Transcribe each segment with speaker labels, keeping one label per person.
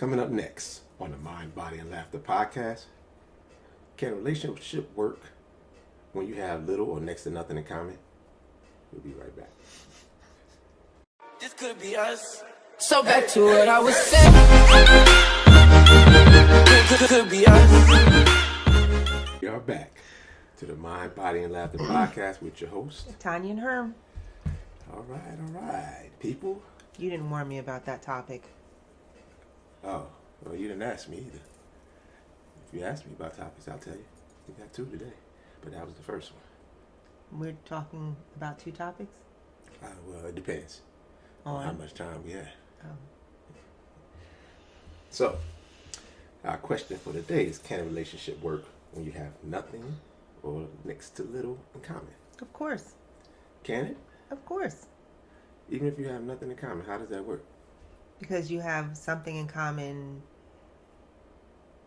Speaker 1: Coming up next on the Mind, Body, and Laughter podcast, can a relationship work when you have little or next to nothing in common? We'll be right back.
Speaker 2: This could be us. So back to what I was saying. Could be us.
Speaker 1: We are back to the Mind, Body, and Laughter podcast with your host,
Speaker 3: Tanya and Herm.
Speaker 1: All right, people.
Speaker 3: You didn't warn me about that topic.
Speaker 1: Oh, well, you didn't ask me either. If you asked me about topics, I'll tell you. We got 2 today, but that was the first one.
Speaker 3: We're talking about 2 topics?
Speaker 1: Well, it depends on how much time we have.
Speaker 3: Oh.
Speaker 1: So, our question for today is, can a relationship work when you have nothing or next to little in common?
Speaker 3: Of course.
Speaker 1: Can it?
Speaker 3: Of course.
Speaker 1: Even if you have nothing in common, how does that work?
Speaker 3: Because you have something in common.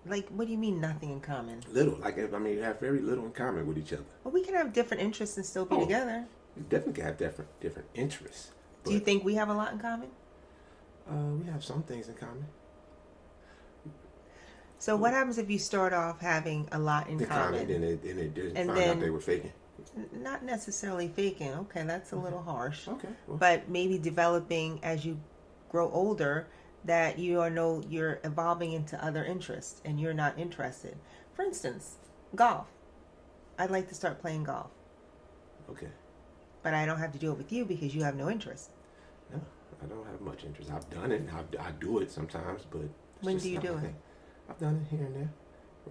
Speaker 3: Like, what do you mean nothing in common?
Speaker 1: Little. You have very little in common with each other.
Speaker 3: Well, we can have different interests and still be together.
Speaker 1: You definitely can have different interests.
Speaker 3: Do you think we have a lot in common?
Speaker 1: We have some things in common.
Speaker 3: So what happens if you start off having a lot in common?
Speaker 1: And it didn't
Speaker 3: And
Speaker 1: find
Speaker 3: then-
Speaker 1: out they were faking?
Speaker 3: Not necessarily faking. Okay, that's a little harsh.
Speaker 1: Okay. Well,
Speaker 3: But maybe developing as you grow older that you're evolving into other interests and you're not interested. For instance, golf. I'd like to start playing golf,
Speaker 1: okay.
Speaker 3: but I don't have to do it with you because you have no interest.
Speaker 1: No, I don't have much interest. I've done it. I do it sometimes, but it's
Speaker 3: When
Speaker 1: just
Speaker 3: do you
Speaker 1: not
Speaker 3: do
Speaker 1: my
Speaker 3: it?
Speaker 1: thing. I've done it here and there.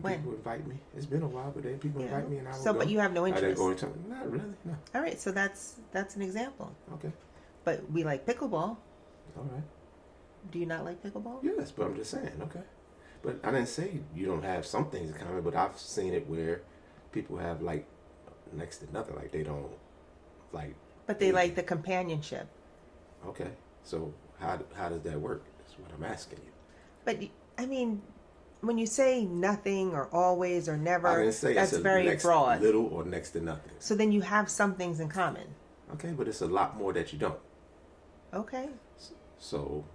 Speaker 3: When?
Speaker 1: People invite me. It's been a while, but then people invite me and I will
Speaker 3: So,
Speaker 1: go.
Speaker 3: but you have no
Speaker 1: I didn't
Speaker 3: interest.
Speaker 1: go into not really. No.
Speaker 3: All right, so that's an example.
Speaker 1: Okay.
Speaker 3: But we like pickleball.
Speaker 1: All right.
Speaker 3: Do you not like pickleball?
Speaker 1: Yes, but I'm just saying. Okay. But I didn't say you don't have some things in common, but I've seen it where people have like next to nothing. Like they don't like.
Speaker 3: But they like the companionship.
Speaker 1: Okay. So how does that work? That's what I'm asking you.
Speaker 3: But I mean, when you say nothing or always or never,
Speaker 1: I didn't say
Speaker 3: that's
Speaker 1: it's a
Speaker 3: very
Speaker 1: next
Speaker 3: broad.
Speaker 1: little or next to nothing.
Speaker 3: So then you have some things in common.
Speaker 1: Okay, but it's a lot more that you don't.
Speaker 3: Okay.
Speaker 1: So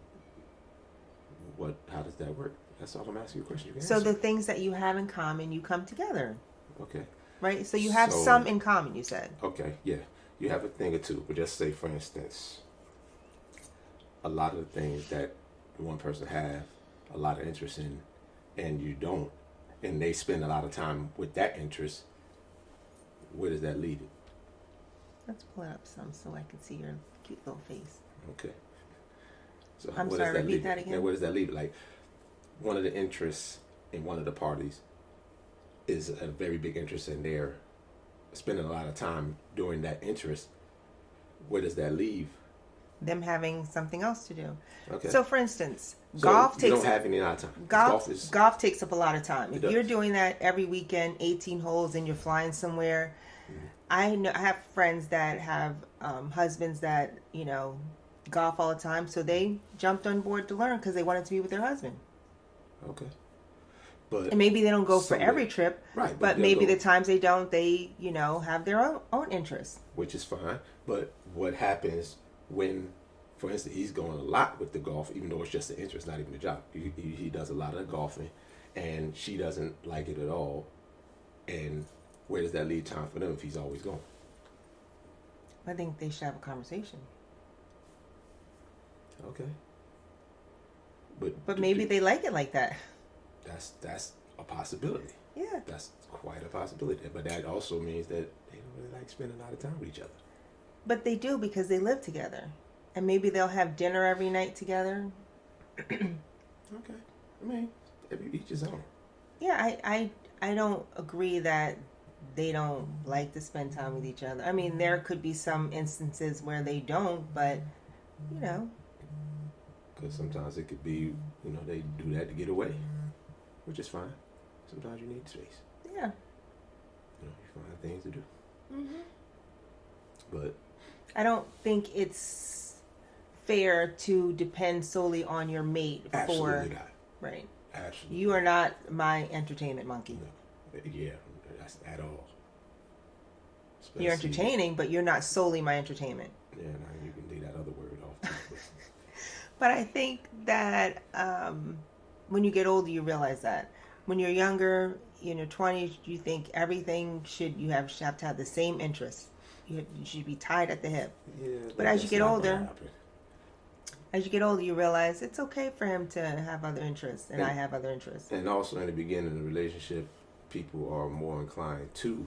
Speaker 1: how does that work? That's all I'm asking you a question. You can
Speaker 3: So
Speaker 1: answer.
Speaker 3: the things that you have in common, you come together,
Speaker 1: Okay.
Speaker 3: right? So you have
Speaker 1: So-
Speaker 3: some in common, you said.
Speaker 1: Okay, yeah. You have a thing or two, but just say, for instance, a lot of the things that one person have a lot of interest in and you don't, and they spend a lot of time with that interest, where does that leave it?
Speaker 3: Let's pull it up some so I can see your cute little face.
Speaker 1: Okay. So
Speaker 3: I'm
Speaker 1: where
Speaker 3: sorry,
Speaker 1: does that
Speaker 3: repeat
Speaker 1: leave
Speaker 3: that
Speaker 1: it?
Speaker 3: again?
Speaker 1: Yeah, where does that leave it? Like, one of the interests in one of the parties is a very big interest in their spending a lot of time doing that interest. Where does that leave?
Speaker 3: Them having something else to do.
Speaker 1: Okay.
Speaker 3: So for instance,
Speaker 1: So
Speaker 3: golf
Speaker 1: you
Speaker 3: takes
Speaker 1: don't have any other time.
Speaker 3: golf takes up a lot of time. If
Speaker 1: does.
Speaker 3: you're doing that every weekend, 18 holes, and you're flying somewhere, I have friends that have husbands that golf all the time, so they jumped on board to learn because they wanted to be with their husband.
Speaker 1: Okay. But
Speaker 3: And maybe they don't go for
Speaker 1: somewhere-
Speaker 3: every trip,
Speaker 1: Right,
Speaker 3: but
Speaker 1: they'll
Speaker 3: maybe
Speaker 1: go,
Speaker 3: the times they don't, they have their own interests.
Speaker 1: which is fine. But what happens when, for instance, he's going a lot with the golf, even though it's just an interest, not even a job. He does a lot of golfing, and she doesn't like it at all. And where does that leave time for them if he's always going?
Speaker 3: I think they should have a conversation.
Speaker 1: Okay.
Speaker 3: But maybe they like it like that.
Speaker 1: That's a possibility.
Speaker 3: Yeah.
Speaker 1: That's quite a possibility. But that also means that they don't really like spending a lot of time with each other.
Speaker 3: But they do because they live together. And maybe they'll have dinner every night together.
Speaker 1: Okay. I mean, each his own.
Speaker 3: Yeah, I don't agree that they don't like to spend time with each other. I mean, there could be some instances where they don't, but
Speaker 1: Because sometimes it could be, they do that to get away, which is fine. Sometimes you need space.
Speaker 3: yeah.
Speaker 1: You find things to do.
Speaker 3: Mm-hmm.
Speaker 1: But
Speaker 3: I don't think it's fair to depend solely on your mate
Speaker 1: absolutely not.
Speaker 3: Right.
Speaker 1: Absolutely.
Speaker 3: You are not my entertainment monkey.
Speaker 1: No. Yeah, that's at all.
Speaker 3: You're
Speaker 1: Especially-
Speaker 3: entertaining, but you're not solely my entertainment.
Speaker 1: Yeah, now you can leave that other word off too.
Speaker 3: But I think that when you get older, you realize that. When you're younger, in your 20s, you think everything should have to have the same interests. You should be tied at the hip.
Speaker 1: Yeah,
Speaker 3: But as you
Speaker 1: that's
Speaker 3: get
Speaker 1: not
Speaker 3: older,
Speaker 1: gonna happen.
Speaker 3: you realize it's okay for him to have other interests, and I have other interests.
Speaker 1: And also in the beginning of the relationship, people are more inclined to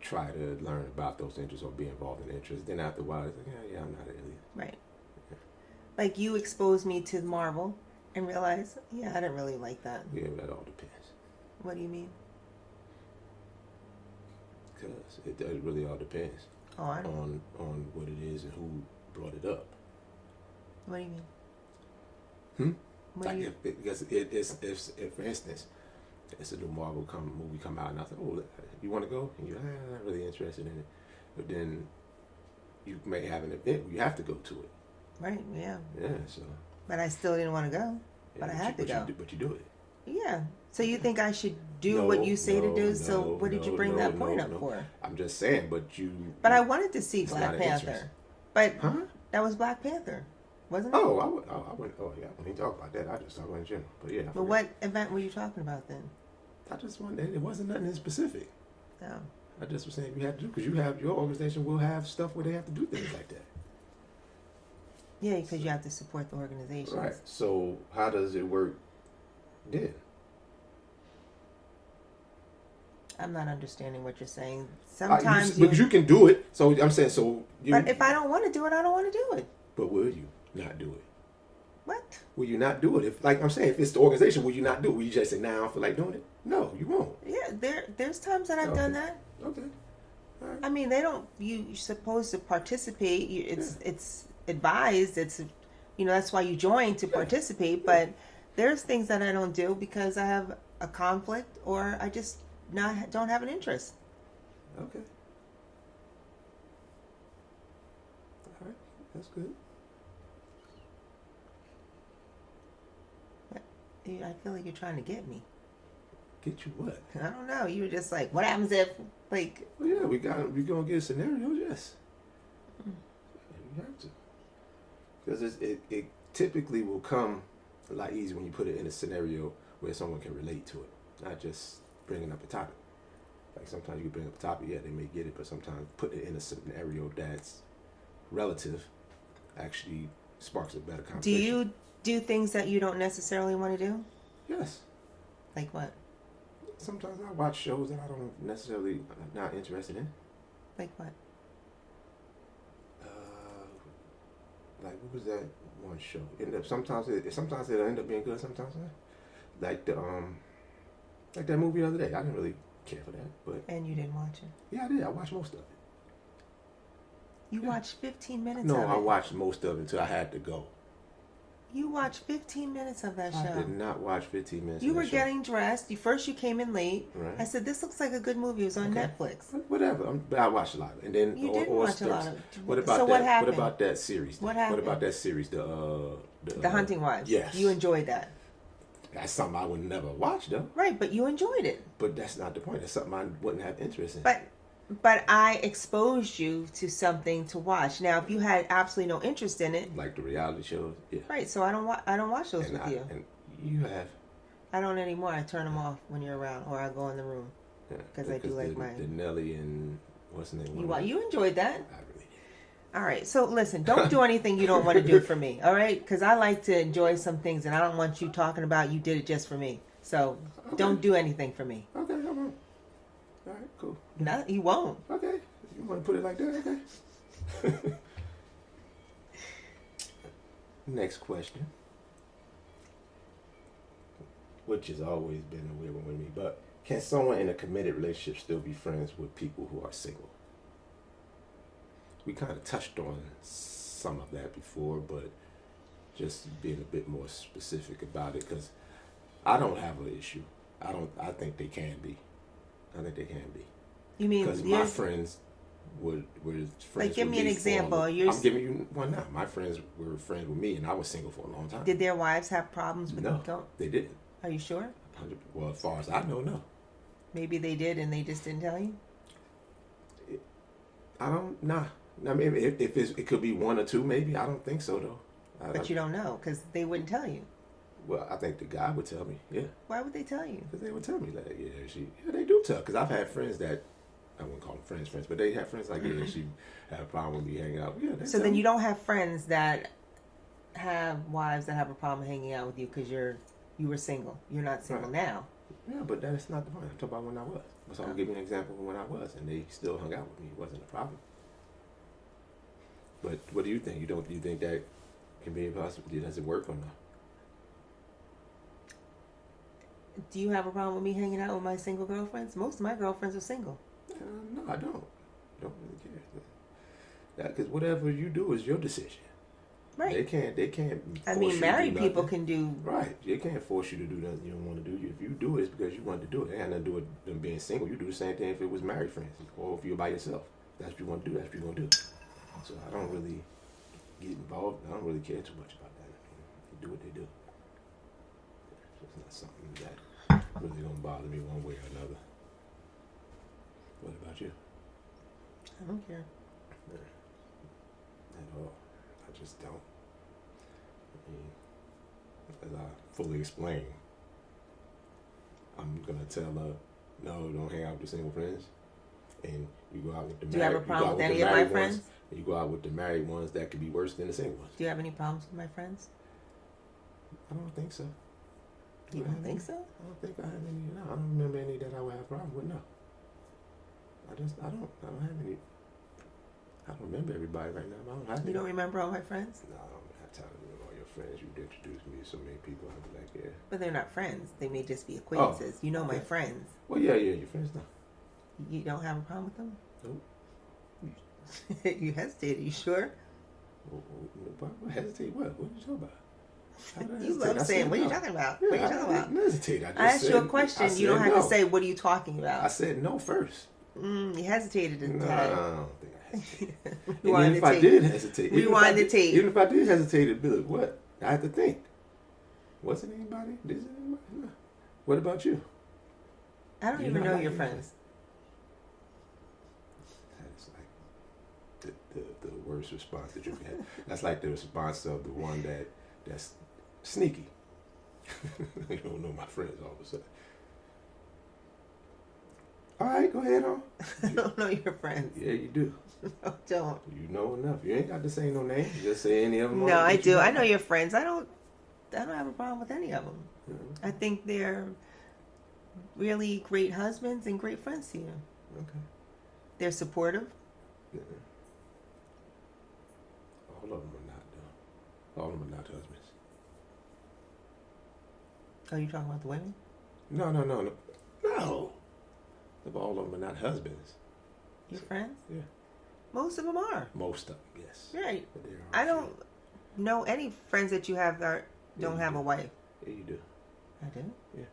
Speaker 1: try to learn about those interests or be involved in interests. Then after a while, it's like, yeah, I'm not really.
Speaker 3: Right. Like you exposed me to Marvel and realized, yeah, I didn't really like that.
Speaker 1: Yeah, that all depends.
Speaker 3: What do you mean?
Speaker 1: Because it really all depends
Speaker 3: Oh, I don't.
Speaker 1: on what it is and who brought it up.
Speaker 3: What do you mean?
Speaker 1: Like because if for instance, it's a new Marvel movie come out and I say, oh, you want to go? And you're not really interested in it. But then you may have an event where you have to go to it.
Speaker 3: Right, yeah.
Speaker 1: Yeah, so.
Speaker 3: But I still didn't want to go. But I had to go.
Speaker 1: But you do it.
Speaker 3: Yeah. So you think I should do
Speaker 1: No,
Speaker 3: what you say to
Speaker 1: no,
Speaker 3: do? So
Speaker 1: no,
Speaker 3: what did you
Speaker 1: no,
Speaker 3: bring
Speaker 1: no,
Speaker 3: that
Speaker 1: no,
Speaker 3: point up
Speaker 1: no.
Speaker 3: for?
Speaker 1: I'm just saying, but you.
Speaker 3: But I wanted to see
Speaker 1: it's
Speaker 3: Black
Speaker 1: not an
Speaker 3: Panther.
Speaker 1: interest.
Speaker 3: But
Speaker 1: Huh?
Speaker 3: that was Black Panther, wasn't it?
Speaker 1: Oh, I wouldn't. Oh, yeah. I wouldn't talk about that. I just talk about it in general. But yeah. I
Speaker 3: But
Speaker 1: forget.
Speaker 3: what event were you talking about then?
Speaker 1: I just wanted. It wasn't nothing in specific.
Speaker 3: No.
Speaker 1: I just was saying you have to do because you have your organization will have stuff where they have to do things like that.
Speaker 3: Yeah, because you have to support the organizations.
Speaker 1: Right. So how does it work then?
Speaker 3: I'm not understanding what you're saying. Sometimes
Speaker 1: because you can do it. So I'm saying so.
Speaker 3: But if I don't want to do it, I don't want to do it.
Speaker 1: But will you not do it?
Speaker 3: What?
Speaker 1: Will you not do it? If like I'm saying, if it's the organization, will you not do it? Will you just say, "Nah, I don't feel like doing it"? No, you won't.
Speaker 3: Yeah, there's times that I've done that.
Speaker 1: Okay. All right.
Speaker 3: I mean, they don't. You're supposed to participate. It's advised. It's that's why you join to participate. But there's things that I don't do because I have a conflict or I just don't have an interest.
Speaker 1: Okay. All right. That's good.
Speaker 3: I feel like you're trying to get me.
Speaker 1: Get you what?
Speaker 3: I don't know. You were just like, what happens if like?
Speaker 1: Well, yeah, we gonna get a scenario. Yes. You have to. Because it typically will come a lot easier when you put it in a scenario where someone can relate to it, not just bringing up a topic. Like sometimes you can bring up a topic, yeah, they may get it, but sometimes putting it in a scenario that's relative actually sparks a better
Speaker 3: Do
Speaker 1: conversation.
Speaker 3: you do things that you don't necessarily want to do?
Speaker 1: Yes.
Speaker 3: Like what?
Speaker 1: Sometimes I watch shows that I don't necessarily not interested in.
Speaker 3: Like what?
Speaker 1: Like what was that one show? Sometimes it'll end up being good. Sometimes not. Like like that movie the other day. I didn't really care for that, but
Speaker 3: And you didn't watch it.
Speaker 1: yeah, I did. I watched most of it.
Speaker 3: You watched 15 minutes
Speaker 1: No,
Speaker 3: of it.
Speaker 1: I watched most of it until I had to go.
Speaker 3: You watched 15 minutes of that show.
Speaker 1: I did not watch 15 minutes.
Speaker 3: You
Speaker 1: of that
Speaker 3: were
Speaker 1: show.
Speaker 3: getting dressed. You came in late.
Speaker 1: Right.
Speaker 3: I said, this looks like a good movie. It was on
Speaker 1: Okay.
Speaker 3: Netflix.
Speaker 1: Whatever. But I watched a lot of it. And then
Speaker 3: You didn't watch a lot of
Speaker 1: What about
Speaker 3: So
Speaker 1: that?
Speaker 3: what happened?
Speaker 1: What about that series?
Speaker 3: What happened?
Speaker 1: What about that series?
Speaker 3: The Hunting Wives.
Speaker 1: Yes.
Speaker 3: You enjoyed that.
Speaker 1: That's something I would never watch though.
Speaker 3: Right, but you enjoyed it.
Speaker 1: But that's not the point. That's something I wouldn't have interest in.
Speaker 3: But I exposed you to something to watch. Now, if you had absolutely no interest in it,
Speaker 1: like the reality shows, yeah.
Speaker 3: right? So I don't watch those with you.
Speaker 1: And you have.
Speaker 3: I don't anymore. I turn them off when you're around, or I go in the room.
Speaker 1: Yeah,
Speaker 3: 'Cause I do like mine.
Speaker 1: the Nelly and what's the name?
Speaker 3: You enjoyed that.
Speaker 1: I really did.
Speaker 3: All right. So listen, don't do anything you don't want to do for me. All right? Because I like to enjoy some things, and I don't want you talking about you did it just for me. So don't do anything for me.
Speaker 1: Okay, I won't. All right, cool.
Speaker 3: No, you won't.
Speaker 1: Okay, you want to put it like that? Okay. Next question, which has always been a weird one with me, but can someone in a committed relationship still be friends with people who are single? We kind of touched on some of that before, but just being a bit more specific about it, because I don't have an issue. I think they can be. I think they can be.
Speaker 3: You mean
Speaker 1: Because my friends were friends.
Speaker 3: Like, give
Speaker 1: with
Speaker 3: me an
Speaker 1: for a
Speaker 3: example.
Speaker 1: long-
Speaker 3: You're
Speaker 1: I'm giving you one now. My friends were friends with me, and I was single for a long time.
Speaker 3: Did their wives have problems with them?
Speaker 1: No, they didn't.
Speaker 3: Are you sure?
Speaker 1: Well, as far as I know, no.
Speaker 3: Maybe they did, and they just didn't tell you.
Speaker 1: I don't. Nah. I mean, if it could be one or two, maybe. I don't think so though.
Speaker 3: But you don't know because they wouldn't tell you.
Speaker 1: Well, I think the guy would tell me, yeah,
Speaker 3: Why would they tell you?
Speaker 1: because they would tell me that, yeah, they do tell. Because I've had friends that, I wouldn't call them friends, but they have friends like, yeah, she had a problem with me hanging out. Yeah, they
Speaker 3: So
Speaker 1: tell
Speaker 3: then
Speaker 1: me.
Speaker 3: you don't have friends that have wives that have a problem hanging out with you because you were single. You're not single
Speaker 1: Right.
Speaker 3: now.
Speaker 1: Yeah, but that's not the point. I'm talking about when I was. So I'm giving you an example of when I was, and they still hung out with me. It wasn't a problem. But what do you think? Do you think that can be impossible? Does it work or not?
Speaker 3: Do you have a problem with me hanging out with my single girlfriends? Most of my girlfriends are single.
Speaker 1: No, I don't. Don't really care. Because whatever you do is your decision.
Speaker 3: Right.
Speaker 1: They can't.
Speaker 3: I
Speaker 1: force
Speaker 3: mean,
Speaker 1: you to
Speaker 3: married
Speaker 1: do
Speaker 3: people
Speaker 1: nothing.
Speaker 3: can do.
Speaker 1: Right. They can't force you to do nothing you don't want to do. If you do it, it's because you want to do it. It had nothing to do with them being single. You do the same thing if it was married friends or if you're by yourself. That's what you want to do. That's what you're going to do. So I don't really get involved. I don't really care too much about that. They do what they do. It's not something that really going to bother me one way or another. What about you?
Speaker 3: I don't care.
Speaker 1: At all. I just don't. I mean, as I fully explained, I'm gonna tell her, no, don't hang out with the single friends, and you go out with the
Speaker 3: Do you have
Speaker 1: married.
Speaker 3: a problem with
Speaker 1: the
Speaker 3: any of my
Speaker 1: married
Speaker 3: friends?
Speaker 1: ones, and you go out with the married ones that could be worse than the single ones.
Speaker 3: Do you have any problems with my friends?
Speaker 1: I don't think so.
Speaker 3: You don't think so?
Speaker 1: I don't think I have any. No, I don't remember any that I would have a problem with. No. I don't have any. I don't remember everybody right now. I don't have any.
Speaker 3: You don't remember all my friends?
Speaker 1: No, I don't have time to remember all your friends. You've introduced me to so many people. I'd be like, yeah.
Speaker 3: But they're not friends. They may just be acquaintances. You know my
Speaker 1: okay.
Speaker 3: friends.
Speaker 1: Well, yeah, your friends know.
Speaker 3: You don't have a problem with them?
Speaker 1: Nope.
Speaker 3: You hesitated. You sure?
Speaker 1: What hesitate? What? What are you talking about? How did I
Speaker 3: You
Speaker 1: hesitate?
Speaker 3: love
Speaker 1: I
Speaker 3: saying,
Speaker 1: said
Speaker 3: what are you
Speaker 1: no.
Speaker 3: talking about?
Speaker 1: Yeah,
Speaker 3: What are you talking about?
Speaker 1: I didn't hesitate.
Speaker 3: I asked you a question. You don't have to say, what are you talking
Speaker 1: I
Speaker 3: about?
Speaker 1: said no first.
Speaker 3: You hesitated a
Speaker 1: No, I
Speaker 3: tad.
Speaker 1: don't think I hesitated. And
Speaker 3: Rewind
Speaker 1: even
Speaker 3: the
Speaker 1: if I
Speaker 3: tape.
Speaker 1: did hesitate,
Speaker 3: Rewind the tape.
Speaker 1: Even if I did hesitate, it'd be like, what? I had to think. Was it anybody? Is it anybody? No. What about you?
Speaker 3: I don't
Speaker 1: You
Speaker 3: even
Speaker 1: not
Speaker 3: know
Speaker 1: like
Speaker 3: your
Speaker 1: your
Speaker 3: friends.
Speaker 1: That's like the worst response that you can have. That's like the response of the one that's sneaky. You don't know my friends all of a sudden. All right, go ahead on.
Speaker 3: I don't know your friends.
Speaker 1: Yeah, you do.
Speaker 3: No, don't.
Speaker 1: You know enough. You ain't got to say no name. Just say any of them.
Speaker 3: No, I
Speaker 1: that you
Speaker 3: do.
Speaker 1: know.
Speaker 3: I know your friends. I don't have a problem with any of them.
Speaker 1: Yeah,
Speaker 3: I think they're really great husbands and great friends to you.
Speaker 1: okay.
Speaker 3: They're supportive.
Speaker 1: Yeah. All of them are not, though. All of them are not husbands.
Speaker 3: Oh, you talking about the women?
Speaker 1: No. No. All of them are not husbands.
Speaker 3: Your friends?
Speaker 1: Yeah.
Speaker 3: Most of them are.
Speaker 1: Most of them, yes.
Speaker 3: Right.
Speaker 1: But there are
Speaker 3: I
Speaker 1: a few.
Speaker 3: don't know any friends that you have that
Speaker 1: Yeah,
Speaker 3: don't
Speaker 1: you
Speaker 3: have
Speaker 1: do.
Speaker 3: a wife.
Speaker 1: Yeah, you do.
Speaker 3: I do?
Speaker 1: Yeah.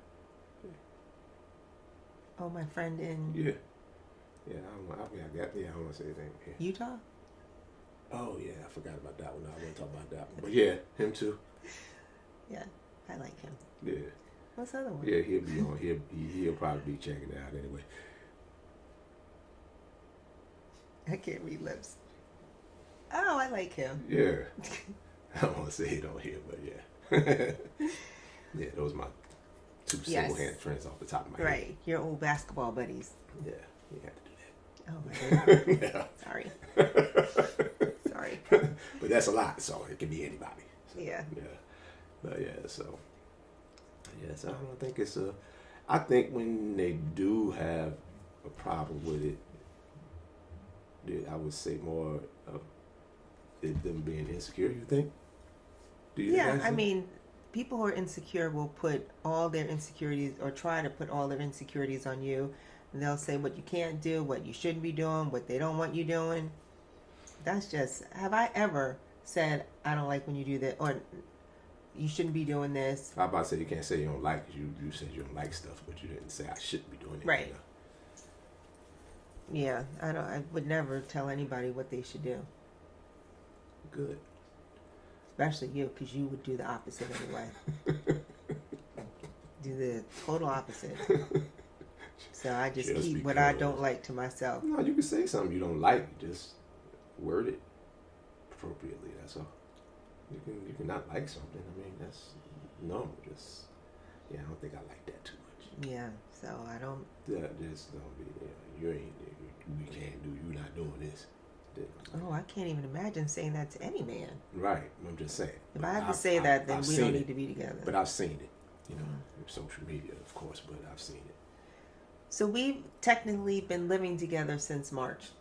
Speaker 3: Oh, my friend in
Speaker 1: Yeah. Yeah, I don't want to say anything here.
Speaker 3: Utah?
Speaker 1: Oh, yeah, I forgot about that one. I wasn't talking about that one. But yeah, him too.
Speaker 3: Yeah, I like him.
Speaker 1: Yeah.
Speaker 3: What's the other one?
Speaker 1: Yeah, he'll be on. He'll probably be checking it out anyway.
Speaker 3: I can't read lips. Oh, I like him.
Speaker 1: Yeah. I don't want to say it on here, but yeah. Yeah, those are my two
Speaker 3: Yes.
Speaker 1: single-hand friends off the top of my head.
Speaker 3: Right, your old basketball buddies.
Speaker 1: Yeah, you have to do
Speaker 3: Oh my god.
Speaker 1: that.
Speaker 3: Sorry.
Speaker 1: Yeah.
Speaker 3: Sorry.
Speaker 1: But that's a lot, so it can be anybody. So,
Speaker 3: Yeah.
Speaker 1: Yeah. But yeah, so. Yes, I don't think it's a. I think when they do have a problem with it, I would say more of it them being insecure. You think? Do you?
Speaker 3: Yeah,
Speaker 1: think
Speaker 3: I
Speaker 1: so?
Speaker 3: mean, people who are insecure will put all their insecurities or try to put all their insecurities on you. And they'll say what you can't do, what you shouldn't be doing, what they don't want you doing. That's just, have I ever said, I don't like when you do that, or you shouldn't be doing this?
Speaker 1: I was about to say you can't say you don't like it. You said you don't like stuff, but you didn't say I shouldn't be doing it.
Speaker 3: Right.
Speaker 1: You know?
Speaker 3: Yeah, I would never tell anybody what they should do.
Speaker 1: Good.
Speaker 3: Especially you, because you would do the opposite anyway. Do the total opposite. So I just
Speaker 1: Just
Speaker 3: keep what I
Speaker 1: because.
Speaker 3: don't like to myself.
Speaker 1: No, you can say something you don't like. Just word it appropriately. That's all. You can not like something. I mean, normal. Just I don't think I like that too much.
Speaker 3: Yeah. So I don't.
Speaker 1: This don't be. You ain't. We can't do. You're not doing this.
Speaker 3: Oh, I can't even imagine saying that to any man.
Speaker 1: Right. I'm just saying.
Speaker 3: If I have to say that, then we don't need to be together.
Speaker 1: But I've seen it. Social media, of course, but I've seen it.
Speaker 3: So we've technically been living together since March.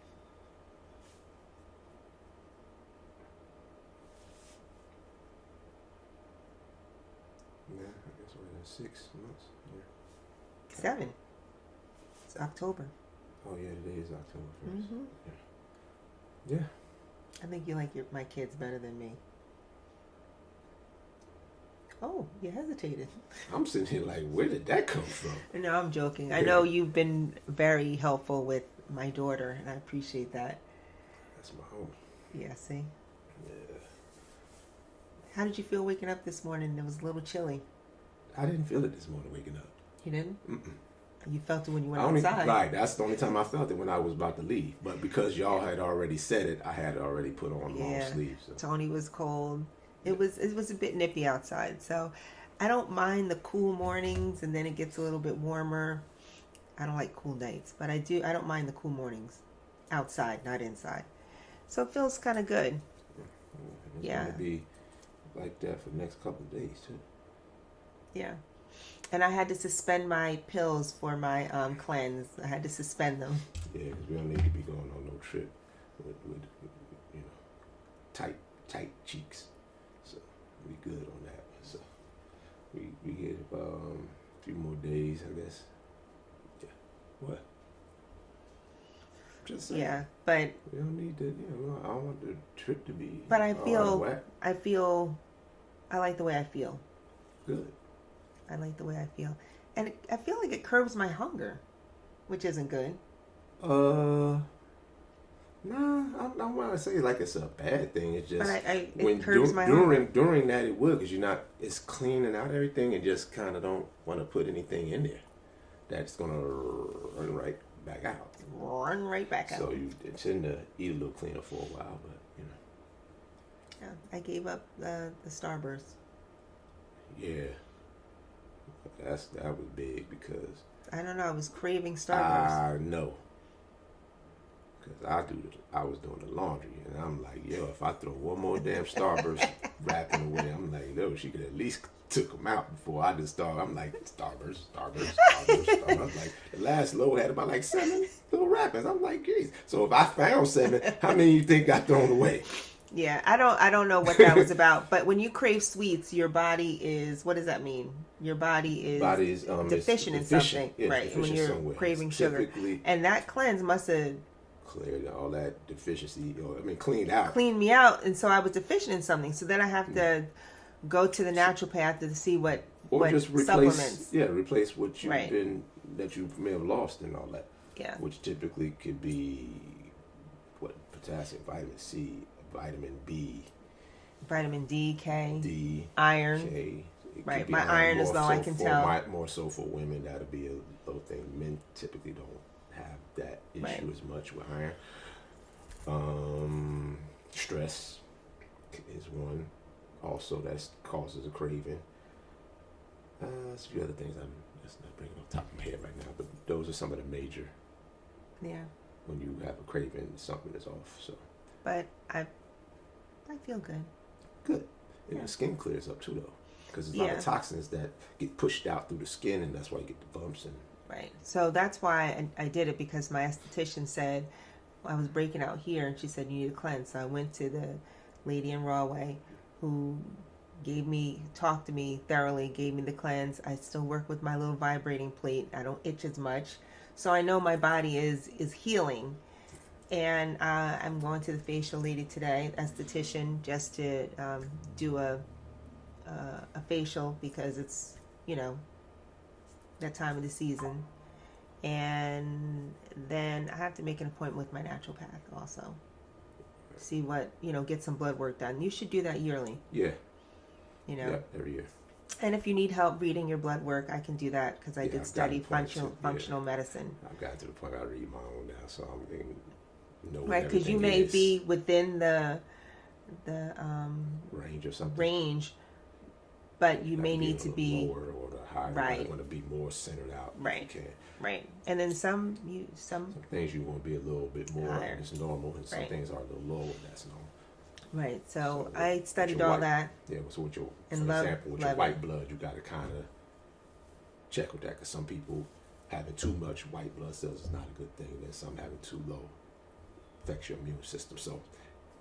Speaker 1: Yeah, I guess we're in 6 months. Yeah.
Speaker 3: 7. It's October.
Speaker 1: Oh yeah, today is October 1st.
Speaker 3: Mm-hmm.
Speaker 1: Yeah.
Speaker 3: I think you like my kids better than me. Oh, you hesitated.
Speaker 1: I'm sitting here like, where did that come from?
Speaker 3: No, I'm joking. I know you've been very helpful with my daughter, and I appreciate that.
Speaker 1: That's my home.
Speaker 3: Yeah, see?
Speaker 1: Yeah.
Speaker 3: How did you feel waking up this morning? It was a little chilly.
Speaker 1: I didn't feel it this morning waking up.
Speaker 3: You didn't?
Speaker 1: Mm-mm.
Speaker 3: You felt it when you went outside.
Speaker 1: Right, that's the only time I felt it, when I was about to leave. But because y'all had already said it, I had already put on long sleeves. So.
Speaker 3: Tony was cold. It was a bit nippy outside, so I don't mind the cool mornings, and then it gets a little bit warmer. I don't like cool nights, but I don't mind the cool mornings outside, not inside. So it feels kind of good.
Speaker 1: It's gonna be like that for the next couple of days too.
Speaker 3: Yeah. And I had to suspend my pills for my cleanse. I had to suspend them.
Speaker 1: Yeah, because we don't need to be going on no trip with tight cheeks. So we good on that. So we get a few more days, I guess. Yeah. What? Just saying.
Speaker 3: Yeah, but
Speaker 1: we don't need to. I don't want the trip to be.
Speaker 3: But I like the way I feel.
Speaker 1: Good.
Speaker 3: I like the way I feel. And I feel like it curbs my hunger, which isn't good.
Speaker 1: Nah, I don't want to say like it's a bad thing. It's just
Speaker 3: it curbs my hunger.
Speaker 1: During that it would, because it's cleaning out everything and just kind of don't want to put anything in there that's going to run right back out.
Speaker 3: Run right back out.
Speaker 1: So you tend to eat a little cleaner for a while, but
Speaker 3: Yeah, I gave up the Starburst.
Speaker 1: Yeah. That was big because
Speaker 3: I don't know. I was craving Starburst.
Speaker 1: I know, because I was doing the laundry, and I'm like, yo, if I throw one more damn Starburst wrapping away, I'm like, yo, she could at least took them out before I just started. I'm like, Starburst. I'm like, the last load had about like 7 little wrappings. I'm like, geez. So if I found 7, how many you think got thrown away?
Speaker 3: Yeah, I don't know what that was about. But when you crave sweets, your body is, what does that mean? Your body is deficient in something, right? When you're craving sugar, and that cleanse must have
Speaker 1: cleared all that deficiency. Cleaned out.
Speaker 3: Cleaned me out, and so I was deficient in something. So then I have to go to the naturopath to see what
Speaker 1: just replace,
Speaker 3: supplements.
Speaker 1: Yeah, replace what that you may have lost and all that.
Speaker 3: Yeah.
Speaker 1: Which typically could be potassium, vitamin C, vitamin B,
Speaker 3: vitamin D, K,
Speaker 1: D,
Speaker 3: iron.
Speaker 1: K.
Speaker 3: Right, my iron is low. I can tell.
Speaker 1: More so for women, that'll be a low thing. Men typically don't have that issue as much with iron. Stress is one. Also, that causes a craving. There's a few other things I'm just not bringing off the top of my head right now, but those are some of the major.
Speaker 3: Yeah.
Speaker 1: When you have a craving, something is off. So.
Speaker 3: But I feel good.
Speaker 1: Good. And the skin clears up too, though, because there's a lot of toxins that get pushed out through the skin, and that's why you get the bumps and.
Speaker 3: Right. So that's why I did it, because my esthetician said I was breaking out here, and she said you need a cleanse. So I went to the lady in Rahway, who talked to me thoroughly, gave me the cleanse. I still work with my little vibrating plate. I don't itch as much. So I know my body is healing. And I'm going to the facial lady today, esthetician, just to do a facial, because it's, that time of the season. And then I have to make an appointment with my naturopath also. See what, get some blood work done. You should do that yearly.
Speaker 1: Yeah. Yeah, every year.
Speaker 3: And if you need help reading your blood work, I can do that, because I did study functional medicine.
Speaker 1: I've gotten to the point where I read my own now, so I'm being
Speaker 3: right, because you may be within the
Speaker 1: range or something.
Speaker 3: Range, but you
Speaker 1: have
Speaker 3: may
Speaker 1: be a
Speaker 3: need to
Speaker 1: little
Speaker 3: be
Speaker 1: lower or the higher.
Speaker 3: Right.
Speaker 1: You want to be more centered out. if
Speaker 3: Right.
Speaker 1: You can.
Speaker 3: right. And then some
Speaker 1: Some things you want to be a little bit more.
Speaker 3: Higher.
Speaker 1: It's normal, and some
Speaker 3: Right.
Speaker 1: things are a little lower. That's normal.
Speaker 3: right. So
Speaker 1: So
Speaker 3: I
Speaker 1: with
Speaker 3: studied
Speaker 1: your
Speaker 3: all
Speaker 1: white-
Speaker 3: that.
Speaker 1: Yeah. So with your,
Speaker 3: And
Speaker 1: for
Speaker 3: love-
Speaker 1: example, with
Speaker 3: love
Speaker 1: your
Speaker 3: it.
Speaker 1: white blood, you got to kind of check with that, because some people having too much white blood cells is not a good thing. Then some having too low affects your immune system. So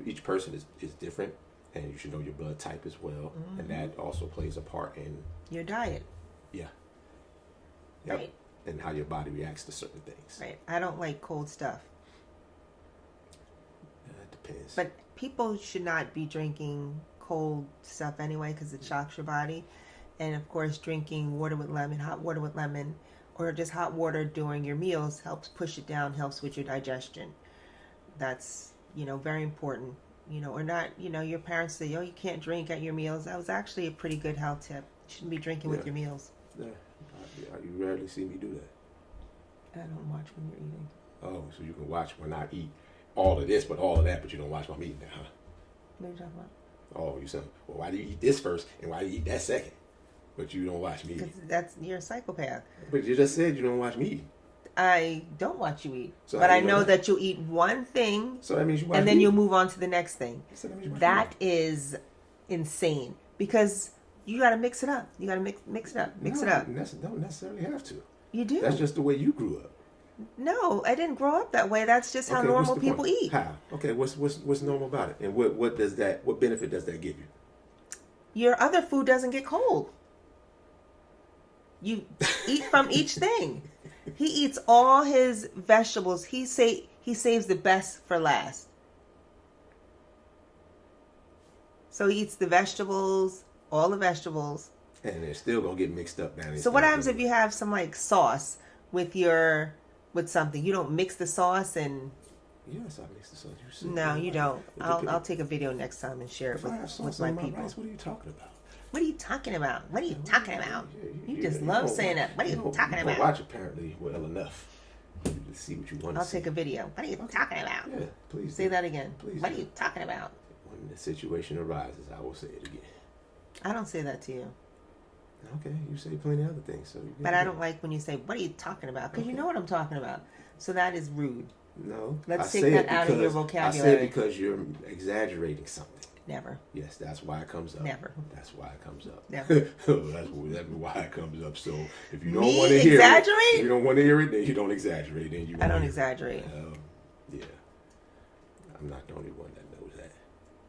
Speaker 1: each person is different, and you should know your blood type as well, and that also plays a part in
Speaker 3: Your diet.
Speaker 1: yeah. Yep.
Speaker 3: Right.
Speaker 1: And how your body reacts to certain things.
Speaker 3: Right. I don't like cold stuff.
Speaker 1: That depends.
Speaker 3: But people should not be drinking cold stuff anyway because it shocks your body. And of course, drinking water with lemon, hot water with lemon, or just hot water during your meals helps push it down, helps with your digestion. That's, very important. Or not, your parents say, oh, you can't drink at your meals. That was actually a pretty good health tip. You shouldn't be drinking with
Speaker 1: Yeah.
Speaker 3: your meals.
Speaker 1: Yeah. You rarely see me do that.
Speaker 3: I don't watch when you're eating.
Speaker 1: Oh, so you can watch when I eat all of this, but all of that, but you don't watch my eating now, huh?
Speaker 3: What are you talking about?
Speaker 1: Oh, you said, well, why do you eat this first, and why do you eat that second? But you don't watch me eat.
Speaker 3: Because you're a psychopath.
Speaker 1: But you just said you don't watch me eat.
Speaker 3: I don't watch you eat.
Speaker 1: So
Speaker 3: but
Speaker 1: how
Speaker 3: I
Speaker 1: do you know
Speaker 3: know
Speaker 1: that?
Speaker 3: that you'll eat one thing
Speaker 1: So that means you watch
Speaker 3: and then
Speaker 1: me
Speaker 3: you'll
Speaker 1: eat.
Speaker 3: move on to the next thing.
Speaker 1: So that means you watch
Speaker 3: That
Speaker 1: me
Speaker 3: is insane because you got to mix it up. You got to mix it up.
Speaker 1: eat.
Speaker 3: Mix
Speaker 1: No,
Speaker 3: it up.
Speaker 1: Don't necessarily have to.
Speaker 3: You do.
Speaker 1: That's just the way you grew up.
Speaker 3: No, I didn't grow up that way. That's just how
Speaker 1: Okay, what's
Speaker 3: normal
Speaker 1: the
Speaker 3: people
Speaker 1: point?
Speaker 3: eat.
Speaker 1: How? Okay, what's normal about it? And what benefit does that give you?
Speaker 3: Your other food doesn't get cold. You eat from each thing. He eats all his vegetables. He saves the best for last. So he eats the vegetables, all the vegetables.
Speaker 1: And they're still gonna get mixed up down.
Speaker 3: So what happens if you have some like sauce with something? You don't mix the sauce and
Speaker 1: Yes, I mix the sauce. You said
Speaker 3: no, you don't.
Speaker 1: It
Speaker 3: I'll
Speaker 1: depends.
Speaker 3: take a video next time and share it
Speaker 1: If I have
Speaker 3: with
Speaker 1: sauce
Speaker 3: my
Speaker 1: on my
Speaker 3: people.
Speaker 1: rice, what are you talking about?
Speaker 3: What are you talking about? What are you talking about? You just
Speaker 1: you
Speaker 3: love
Speaker 1: don't
Speaker 3: saying
Speaker 1: wa-
Speaker 3: that. What are you
Speaker 1: don't-
Speaker 3: talking
Speaker 1: you don't
Speaker 3: about?
Speaker 1: watch apparently well enough. You just see what you want
Speaker 3: I'll
Speaker 1: to see.
Speaker 3: take a video. What are you talking about?
Speaker 1: Yeah, please
Speaker 3: Say
Speaker 1: do.
Speaker 3: that again.
Speaker 1: Please
Speaker 3: What are
Speaker 1: do.
Speaker 3: you talking about?
Speaker 1: When the situation arises, I will say it again.
Speaker 3: I don't say that to you.
Speaker 1: Okay, you say plenty of other things, so you
Speaker 3: But I don't like when you say, what are you talking about? Because you know what I'm talking about. So that is rude.
Speaker 1: No,
Speaker 3: Let's
Speaker 1: I
Speaker 3: take
Speaker 1: say
Speaker 3: that
Speaker 1: it
Speaker 3: out of your
Speaker 1: because- I
Speaker 3: vocabulary.
Speaker 1: say it because you're exaggerating something.
Speaker 3: Never.
Speaker 1: Yes, that's why it comes up.
Speaker 3: Never.
Speaker 1: That's why it comes up.
Speaker 3: Never.
Speaker 1: that's why it comes up. So if you don't
Speaker 3: Me
Speaker 1: want to hear
Speaker 3: exaggerate?
Speaker 1: it, if you don't want to hear it, then you don't exaggerate. Then you.
Speaker 3: I don't
Speaker 1: won't hear it.
Speaker 3: exaggerate.
Speaker 1: Yeah, I'm not the only one that knows that.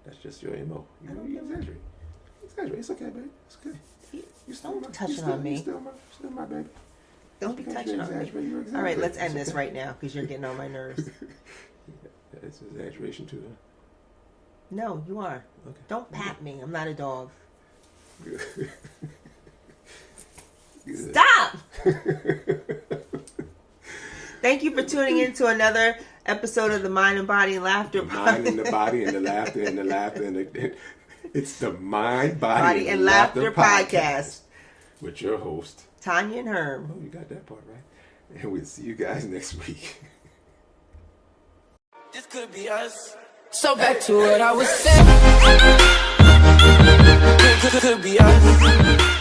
Speaker 1: That's just your MO.
Speaker 3: I don't
Speaker 1: You
Speaker 3: know.
Speaker 1: exaggerate. Exaggerate. It's okay, baby. It's okay. You still
Speaker 3: Don't
Speaker 1: my,
Speaker 3: touch
Speaker 1: you
Speaker 3: it
Speaker 1: still,
Speaker 3: on me.
Speaker 1: You still my baby.
Speaker 3: Don't be
Speaker 1: Because
Speaker 3: touching
Speaker 1: you
Speaker 3: on me.
Speaker 1: exaggerate, you
Speaker 3: All right,
Speaker 1: exaggerate.
Speaker 3: let's end
Speaker 1: It's
Speaker 3: this
Speaker 1: okay.
Speaker 3: right now because you're getting on my nerves.
Speaker 1: It's exaggeration too. Huh?
Speaker 3: No, you are.
Speaker 1: Okay.
Speaker 3: Don't pat me. I'm not a dog.
Speaker 1: Good. Good.
Speaker 3: Stop! Thank you for tuning in to another episode of the Mind and Body and Laughter
Speaker 1: The mind and the body and the laughter and the laughter and the, it's the Mind, Body,
Speaker 3: and Laughter podcast
Speaker 1: with your host.
Speaker 3: Tanya and Herm.
Speaker 1: Oh, you got that part right. And we'll see you guys next week.
Speaker 2: This could be us. So back to what I was saying. Could be us.